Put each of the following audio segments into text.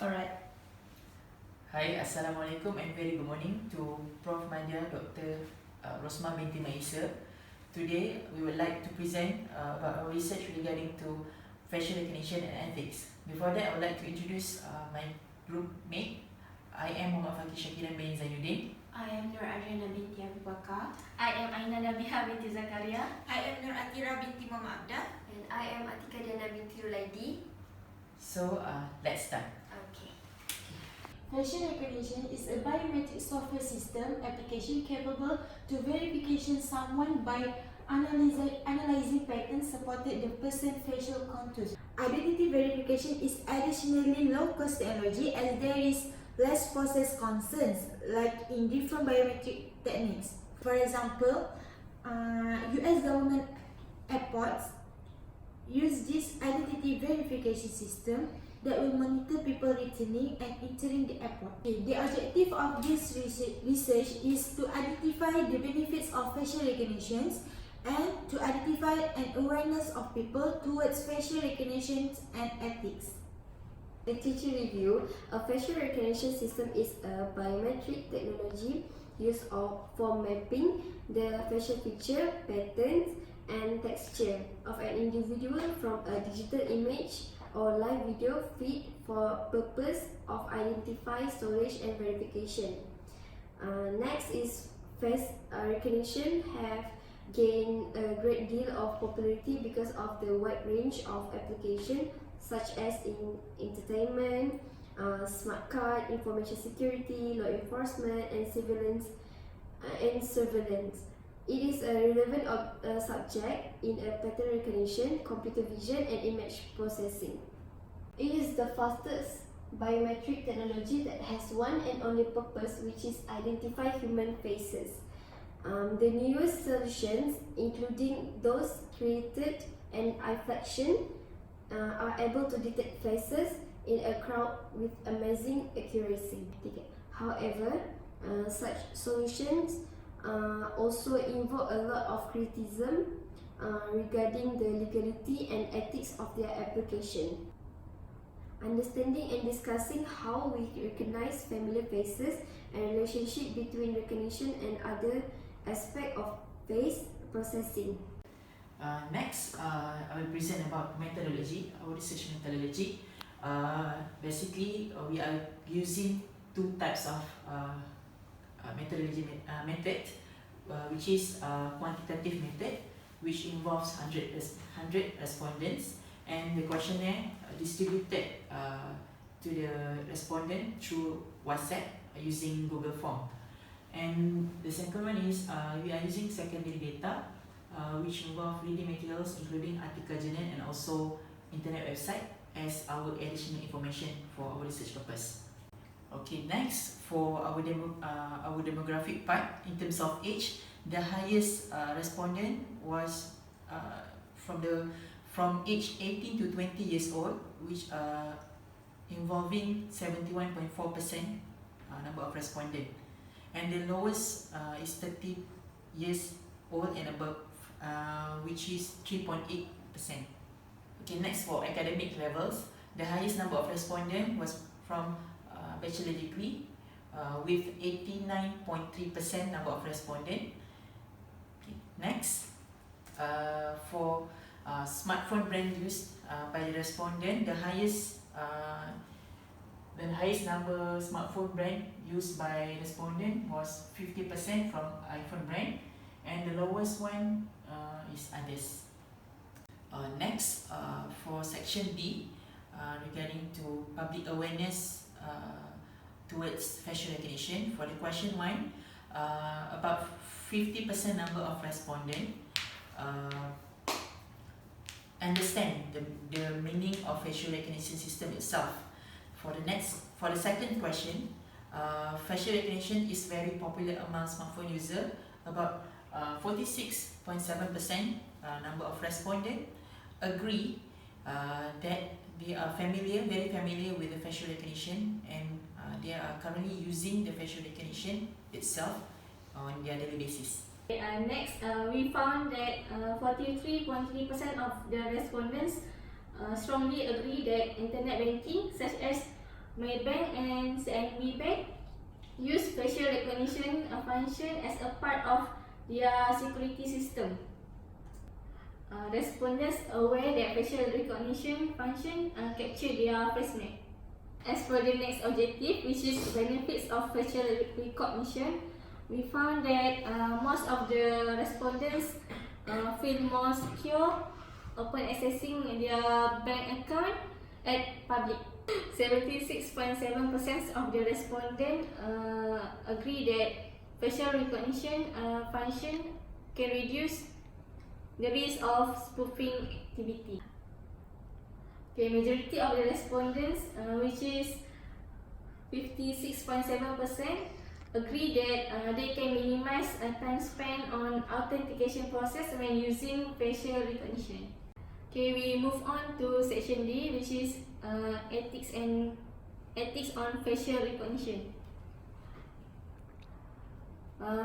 Alright. Hi, Assalamualaikum and very good morning to Prof. Madia Dr. Rosmah binti Maisa. Today, we would like to present about our research regarding to facial recognition and ethics. Before that, I would like to introduce my group mate. I am Muhammad Fakir Shakiran bin Zainuddin. I am Nur Adriana binti Abu Bakar. I am Aina Nabiha binti Zakaria. I am Nur Atira binti Muhammad Abdah. And I am Atika Diana binti Rulaidi. So, let's start. Okay. Facial recognition is a biometric software system application capable to verification someone by analyzing patterns supported the person's facial contours. Identity verification is additionally low-cost technology as there is less process concerns like in different biometric techniques. For example, US government airports use this identity verification system that will monitor people returning and entering the airport. The objective of this research is to identify the benefits of facial recognition and to identify an awareness of people towards facial recognition and ethics. The teacher review, a facial recognition system is a biometric technology used for mapping the facial feature, patterns, and texture of an individual from a digital image or live video feed for purpose of identify, storage, and verification. Next is face recognition have gained a great deal of popularity because of the wide range of application such as in entertainment, smart card, information security, law enforcement, and surveillance. It is a relevant subject in a pattern recognition, computer vision, and image processing. It is the fastest biometric technology that has one and only purpose, which is identify human faces. The newest solutions, including those created and iFlexion, are able to detect faces in a crowd with amazing accuracy. However, such solutions also involve a lot of criticism regarding the legality and ethics of their application. Understanding and discussing how we recognize familiar faces and relationship between recognition and other aspect of face processing. Next, I will present about methodology, our research methodology. Basically, we are using two types of methodology method, which is quantitative method, which involves 100 respondents, and the questionnaire distributed to the respondent through WhatsApp using Google Form. And the second one is we are using secondary data, which involve reading materials including article journal and also internet website as our additional information for our research purpose. Okay, next for our demographic part in terms of age, the highest respondent was from age 18 to 20 years old, which involving 71.4% number of respondents, and the lowest is 30 years old and above, which is 3.8%. Okay, next for academic levels, the highest number of respondents was from bachelor degree with 89.3% number of respondents. Okay, next, for smartphone brand used by the respondent, the highest number smartphone brand used by respondent was 50% from iPhone brand, and the lowest one is others. Next, for section B, regarding to public awareness towards facial recognition, for the question 1, about 50% number of respondents understand the meaning of facial recognition system itself. For the second question, facial recognition is very popular among smartphone users. About 46.7% number of respondents agree that they are very familiar with the facial recognition, and they are currently using the facial recognition itself on their daily basis. Next, we found that 43.3% of the respondents strongly agree that internet banking such as Maybank and CIMB Bank use facial recognition function as a part of their security system. Respondents aware that facial recognition function capture their face map. As for the next objective, which is benefits of facial recognition, we found that most of the respondents feel more secure upon accessing their bank account at public. 76.7% of the respondents agree that facial recognition function can reduce the risk of spoofing activity. Okay, majority of the respondents, which is 56.7%, agree that they can minimize time spent on authentication process when using facial recognition. Okay, we move on to section D, which is ethics on facial recognition.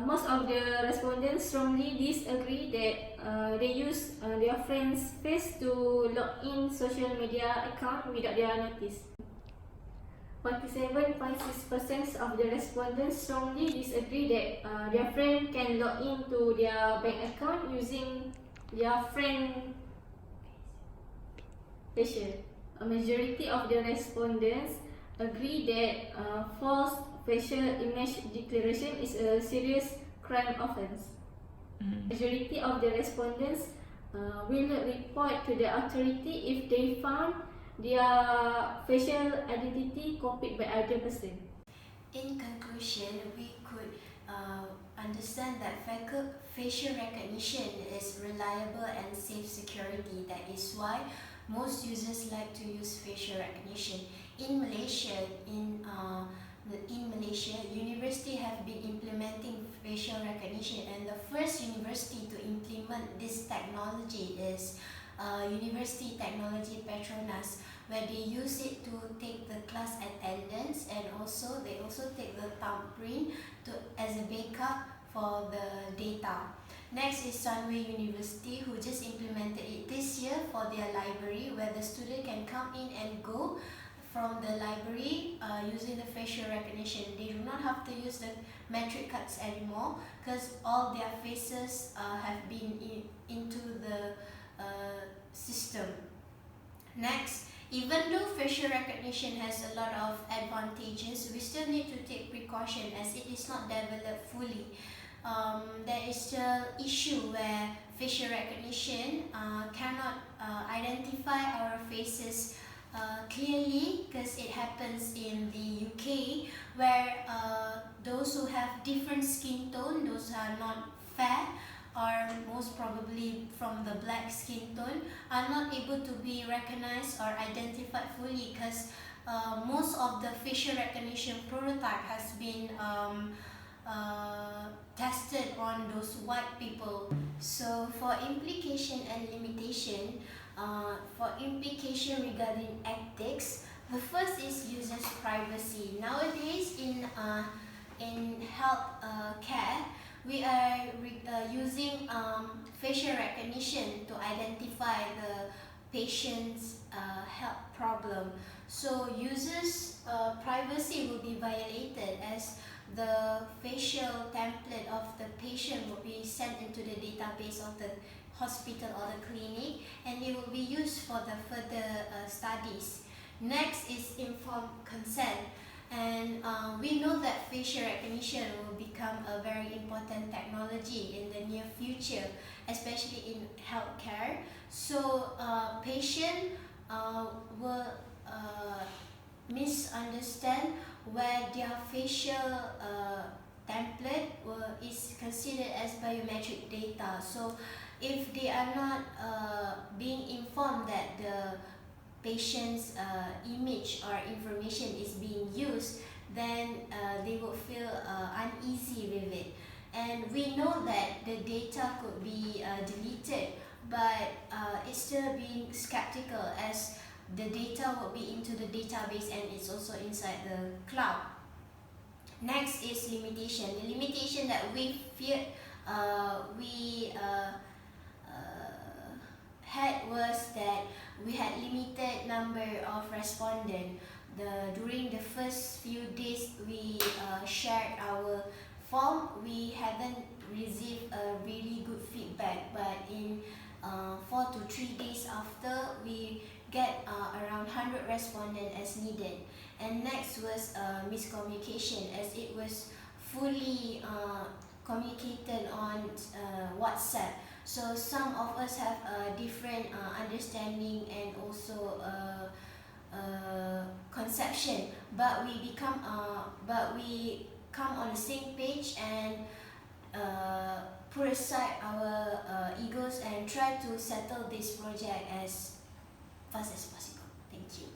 Most of the respondents strongly disagree that they use their friend's face to log in social media account without their notice. 47.6% of the respondents strongly disagree that their friend can log into their bank account using their friend facial. A majority of the respondents agree that false facial image declaration is a serious crime offence. Majority of the respondents will report to the authority if they found their facial identity copied by other person. In conclusion, we could understand that facial recognition is reliable and safe security. That is why most users like to use facial recognition. In Malaysia, universities have been implementing facial recognition, and the first university to implement this technology is University Technology Petronas, where they use it to take the class attendance, and they also take the thumbprint as a backup for the data. Next is Sunway University, who just implemented it this year for their library, where the student can come in and go from the library using the facial recognition. They do not have to use the metric cards anymore because all their faces have been into the system. Next, even though facial recognition has a lot of advantages, we still need to take precaution as it is not developed fully. There is still issue where facial recognition cannot identify our faces clearly, because it happens in the UK, where those who have different skin tone, those who are not fair or most probably from the black skin tone, are not able to be recognized or identified fully, because most of the facial recognition prototype has been tested on those white people. So for implication and limitation, for implication regarding ethics, the first is users' privacy. Nowadays in health care, we are using facial recognition to identify the patient's health problem. So users' privacy will be violated as the facial template of the patient will be sent into the database of the hospital or the clinic, and it will be used for the further studies. Next is informed consent, and we know that facial recognition will become a very important technology in the near future, especially in healthcare. So patient will misunderstand where their facial template is considered as biometric data. So if they are not being informed that the patient's image or information is being used, then they will feel uneasy with it. And we know that the data could be deleted, but it's still being skeptical as the data will be into the database and it's also inside the cloud. Next is limitation. The limitation that we feared, we had was that we had limited number of respondents. During the first few days we shared our form, we haven't received a really good feedback, but in 4 to 3 days after, we get around 100 respondents as needed. And next was miscommunication, as it was fully communicated on WhatsApp. So some of us have a different understanding and also conception, but we come on the same page and put aside our egos and try to settle this project as fast as possible. Thank you.